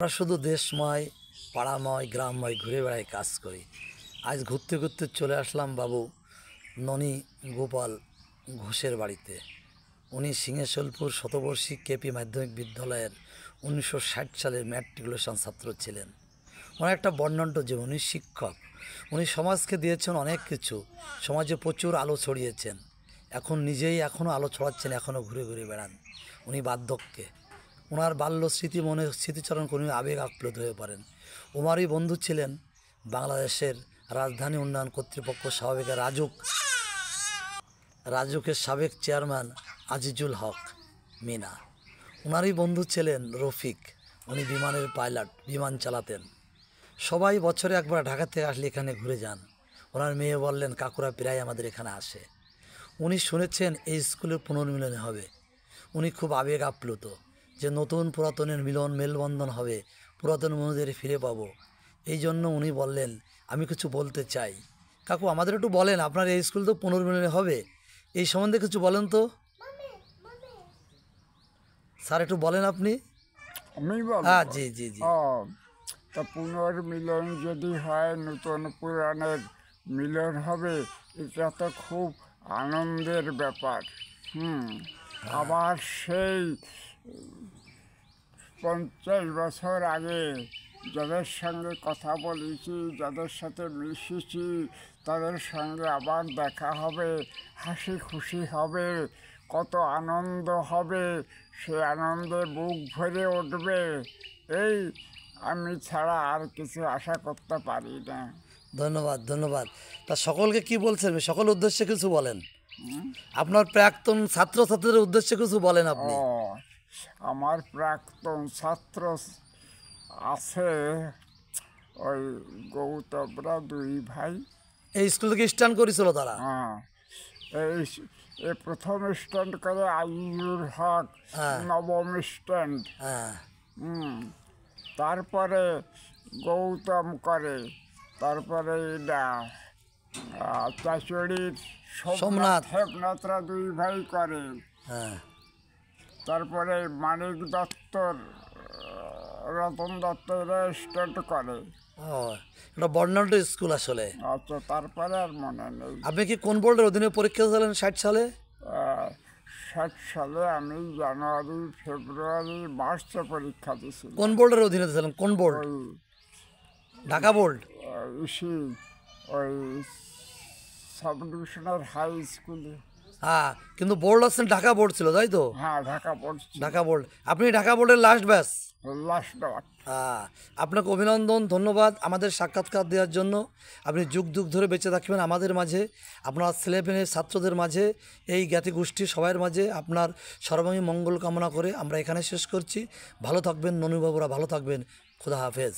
আমরা শুধু দেশময়, পাড়াময়, গ্রামময় ঘুরে বেড়াই, কাজ করি। আজ ঘুরতে ঘুরতে চলে আসলাম বাবু ননী গোপাল ঘোষের বাড়িতে। উনি সিংহেশ্বরপুর শতবর্ষী কেপি মাধ্যমিক বিদ্যালয়ের 1960 সালের ম্যাট্রিকুলেশন ছাত্র ছিলেন। ওনার একটা বর্ণাঢ্য জীবন। উনি শিক্ষক। উনি সমাজকে দিয়েছেন অনেক কিছু, সমাজে প্রচুর আলো ছড়িয়েছেন। এখন নিজেই এখনও আলো ছড়াচ্ছেন, এখনও ঘুরে ঘুরে বেড়ান। উনি বার্ধক্যে, ওনার বাল্য স্মৃতি মনে স্মৃতিচারণ করে উনি আবেগ আপ্লুত হয়ে পড়েন। ওনারই বন্ধু ছিলেন বাংলাদেশের রাজধানী উন্নয়ন কর্তৃপক্ষ সাবেকের রাজুকের সাবেক চেয়ারম্যান আজিজুল হক মিনা। ওনারই বন্ধু ছিলেন রফিক। উনি বিমানের পাইলট, বিমান চালাতেন। সবাই বছরে একবার ঢাকা থেকে আসলে এখানে ঘুরে যান। ওনার মেয়ে বললেন, কাকুরা প্রায় আমাদের এখানে আসে। উনি শুনেছেন এই স্কুলের পুনর্মিলন হবে। উনি খুব আবেগ আপ্লুত যে নতুন পুরাতনের মেলবন্ধন হবে, পুরাতন বন্ধুদের ফিরে পাবো। এই জন্য উনি বললেন, আমি কিছু বলতে চাই। কাকু, আমাদের একটু বলেন, আপনার এই স্কুল তো পুনর্মিলন হবে, এই সম্বন্ধে কিছু বলেন তো। স্যার, একটু বলেন আপনি। আমি বলবো? হ্যাঁ, জি জি জি। তা পুনর্মিলন যদি হয়, নতুন পুরাণের মিলন হবে, এটা তো খুব আনন্দের ব্যাপার। আবার সেই 50 বছর আগে যাদের সঙ্গে কথা বলেছি, যাদের সাথে মিশেছি, তাদের সঙ্গে আবার দেখা হবে, হাসি খুশি হবে, কত আনন্দ হবে, সে আনন্দে বুক ভরে উঠবে। এই আমি ছাড়া আর কিছু আশা করতে পারি না। ধন্যবাদ ধন্যবাদ। তা সকলকে কি বলছেন, সকল উদ্দেশ্যে কিছু বলেন। আপনার প্রাক্তন ছাত্রছাত্রীদের উদ্দেশ্যে কিছু বলেন আপনি। আমার প্রাক্তন ছাত্র আছে, ওই গৌতমরা 2 ভাই। এই স্কুল থেকে স্ট্যান্ড করেছিল তারা। এই প্রথম স্ট্যান্ড করে আজিজুল হক, নবম স্ট্যান্ড। তারপরে গৌতম করে, তারপরে চাচড়ির সোমনাথরা 2 ভাই করে। তারপরে মানিক দত্তর, রতন দত্ত স্ট্যান্ড করে। এটা বর্ণাঢ্য স্কুল আসলে। আচ্ছা, তারপরে আর মনে নেই। আপনি কি কোন বোর্ডের অধীনে পরীক্ষা দিলেন 60 সালে? 60 সালে আমি জানুয়ারি, ফেব্রুয়ারি, মার্চে পরীক্ষা দিয়েছি। কোন বোর্ডের অধীনে দিয়েছিলেন? কোন বোর্ড? ঢাকা বোর্ড। ওই সাব ডিভিশনাল হাই স্কুলে। হ্যাঁ, কিন্তু বোর্ড আছেন ঢাকা বোর্ড ছিল, তাই তো? হ্যাঁ, ঢাকা বোর্ড। ঢাকা বোর্ড। আপনি ঢাকা বোর্ডের লাস্ট ব্যাচ। হ্যাঁ, আপনাকে অভিনন্দন, ধন্যবাদ আমাদের সাক্ষাৎকার দেওয়ার জন্য। আপনি যুগ যুগ ধরে বেঁচে থাকবেন আমাদের মাঝে, আপনার ছেলেমেয়ে ছাত্রদের মাঝে, এই জ্ঞাতি গোষ্ঠী সবার মাঝে। আপনার সর্বাঙ্গীন মঙ্গল কামনা করে আমরা এখানে শেষ করছি। ভালো থাকবেন ননীবাবুরা, ভালো থাকবেন। খুদা হাফেজ।